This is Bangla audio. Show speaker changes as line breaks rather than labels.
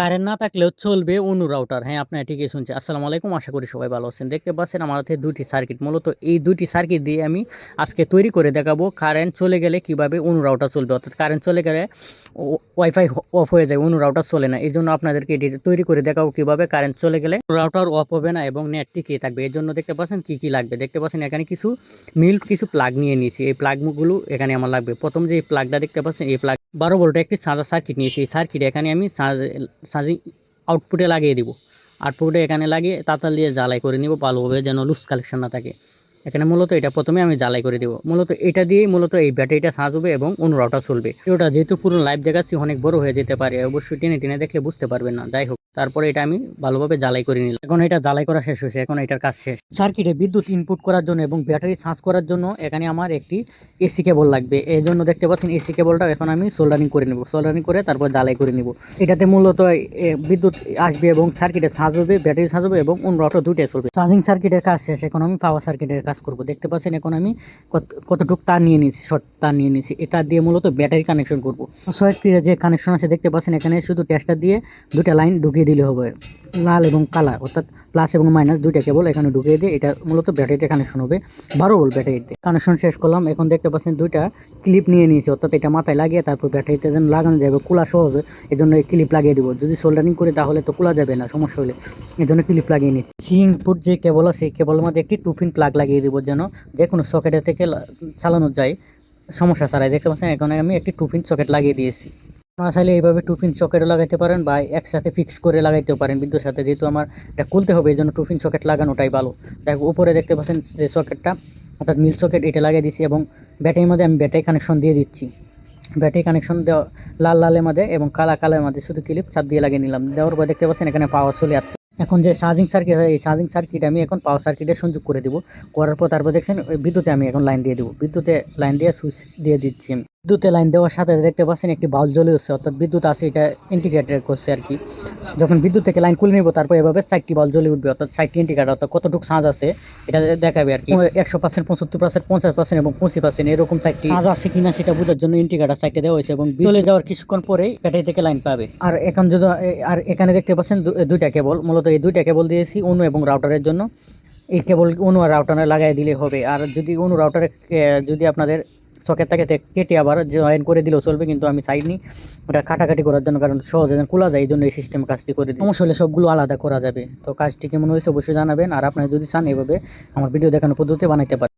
কারেন্ট না থাকলেও চলবে অনু রাউটার। হ্যাঁ, আপনারা ঠিকই শুনছেন। আসসালামু আলাইকুম, আশা করি সবাই ভালো আছেন। দেখতে পাচ্ছেন আমার হাতে দুটি সার্কিট, মূলত এই দুটি সার্কিট দিয়ে আমি আজকে তৈরি করে দেখাবো কারেন্ট চলে গেলে কিভাবে অনু রাউটার চলবে। অর্থাৎ কারেন্ট চলে গেলে ওয়াইফাই অফ হয়ে যায়, অনু রাউটার চলে না। এই জন্য আপনাদেরকে এটি তৈরি করে দেখাবো কিভাবে কারেন্ট চলে গেলে রাউটার অফ হবে না এবং নেট টিকে থাকবে। এর জন্য দেখতে পাচ্ছেন কি কি লাগবে। দেখতে পাচ্ছেন এখানে কিছু প্লাগ নিয়ে নিয়েছি। এই প্লাগগুলো এখানে আমার লাগবে। প্রথম যে প্লাগটা দেখতে পাচ্ছেন, এই প্লাগ 12 ভোল্টের একটি চার্জার সার্কিট নিয়েছি। এই সার্কিট এখানে আমি চার্জিং আউটপুটে লাগিয়ে দিব। আউটপুটে এখানে লাগিয়ে তাতাল দিয়ে জ্বালাই করে নিব ভালোভাবে, যেন লুজ কালেকশন না থাকে। এখানে মূলত এটা প্রথমে আমি জ্বালাই করে দেবো। মূলত এটা দিয়েই মূলত এই ব্যাটারিটা চার্জ হবে এবং অনুরাউটা চলবে। ওটা যেহেতু পুরো লাইভ দেখাচ্ছি, অনেক বড় হয়ে যেতে পারে, অবশ্যই টেনে টেনে দেখলে বুঝতে পারবেন না। যাই হোক, তারপরে এটা আমি ভালোভাবে জ্বালাই করে নিলাম। এখন এটা জ্বালাই করা শেষ হয়েছে, এখন এটার কাজ শেষ। সার্কিটে বিদ্যুৎ ইনপুট করার জন্য এবং ব্যাটারি চার্জ করার জন্য এখানে আমার একটি এসি কেবল লাগবে। এই জন্য দেখতে পাচ্ছেন এসি কেবলটা এখন আমি সোল্ডারিং করে নেব। সোল্ডারিং করে তারপর জ্বালাই করে নিব। এটাতে মূলত বিদ্যুৎ আসবে এবং সার্কিটে চার্জ হবে, ব্যাটারি চার্জ হবে এবং অনুরাউটা দুটোই চলবে। চার্জিং সার্কিটের কাজ শেষ, এখন আমি পাওয়ার সার্কিটের কাজ করব। দেখতে পাচ্ছেন এখন আমি কতটুকু তার নিয়ে নিয়েছি, শর্ট তার নিয়ে নিয়েছি। এটা দিয়ে মূলত ব্যাটারি কানেকশন করব। সার্কিটের যে কানেকশন আছে দেখতে পাচ্ছেন, এখানে শুধু টেস্টার দিয়ে দুটা লাইন ঢুকিয়ে দিলে হবে, লাল এবং কালা, অর্থাৎ প্লাস এবং মাইনাস দুইটা কেবল এখানে ঢুকিয়ে দিয়ে এটা মূলত ব্যাটারিতে কানেকশন হবে। 12 ভোল্ট ব্যাটারিতে কানেকশন শেষ করলাম। এখন দেখতে পাচ্ছেন দুইটা ক্লিপ নিয়ে নিয়েছি, অর্থাৎ এটা মাথায় লাগিয়ে তারপর ব্যাটারিতে যেন লাগানো যাবে, খোলা সহজ হয় এই জন্য এই ক্লিপ লাগিয়ে দিব। যদি সোল্ডারিং করি তাহলে তো খোলা যাবে না, সমস্যা হলে এই জন্য ক্লিপ লাগিয়ে নিচ্ছি। সি ইনপুট যে কেবল আছে সেই কেবলের মধ্যে একটি 2 পিন প্লাগ লাগিয়ে দিব, যেন যে কোনো সকেটের থেকে চালানো যায় সমস্যা ছাড়াই। দেখতে পাচ্ছেন এখন আমি একটি 2 পিন সকেট লাগিয়ে দিয়েছি। আপনারা চাইলে এইভাবে 2 পিন সকেটও লাগাইতে পারেন বা একসাথে ফিক্স করে লাগাইতেও পারেন বিদ্যুতের সাথে। যেহেতু আমার এটা খুলতে হবে এই জন্য 2 পিন সকেট লাগানোটাই ভালো। দেখো উপরে দেখতে পাচ্ছেন যে সকেটটা, অর্থাৎ মিল সকেট, এটা লাগিয়ে দিচ্ছি এবং ব্যাটারির মধ্যে আমি ব্যাটারি কানেকশন দিয়ে দিচ্ছি। ব্যাটারি কানেকশন দেওয়া লাল লালের মধ্যে এবং কালা কালার মধ্যে শুধু ক্লিপ চাপ দিয়ে লাগিয়ে নিলাম। দেওয়ার পর দেখতে পাচ্ছেন এখানে পাওয়ার চলে আসছে। এখন যে চার্জিং সার্কিট আছে, এই চার্জিং সার্কিট আমি এখন পাওয়ার সার্কিটে সংযোগ করে দেবো। করার পর তারপর দেখছেন বিদ্যুতে আমি এখন লাইন দিয়ে দেবো। বিদ্যুতে লাইন দিয়ে সুইচ দিয়ে দিচ্ছি। বিদ্যুতে লাইন দেওয়ার সাথে দেখতে পাচ্ছেন একটি বাল্ব জ্বলে হচ্ছে, অর্থাৎ বিদ্যুৎ আছে, এটা ইন্ডিকেটর করছে আর কি। যখন বিদ্যুৎ থেকে লাইন খুলে নিব তারপর এভাবে 4টি বাল্ব জ্বলে উঠবে, অর্থাৎ 4টি ইন্ডিকেটর, অর্থাৎ কতটুকু চার্জ আছে এটা দেখাবে আর কি। 100%, 75%, 50% এবং 25% এরকম 4টি চার্জ আছে কিনা সেটা বোঝার জন্য ইন্ডিকেটর 4টি দেওয়া হয়েছে এবং চলে যাওয়ার কিছুক্ষণ পরেই ব্যাটারি থেকে লাইন পাবে। আর এখন যদি এখানে দেখতে পাচ্ছেন দুইটা কেবল, মূলত এই দুইটা কেবল দিয়েছি অনু এবং রাউটারের জন্য। এই কেবল অনু আর রাউটারে লাগাই দিলে হবে। আর যদি অনু রাউটারে যদি আপনাদের সকেট থাকে কেটে আবার জয়েন করে দিলেও চলবে, কিন্তু আমি চাইনি ওটা কাটাকাটি করার জন্য, কারণ সহজে খোলা যায় এই জন্য এই সিস্টেম কাজটি করে দিই। সমস্যা হলে সবগুলো আলাদা করা যাবে। তো কাজটি কেমন হয়েছে অবশ্যই জানাবেন। আর আপনারা যদি চান এভাবে আমার ভিডিও দেখানোর পদ্ধতি বানাইতে পারেন।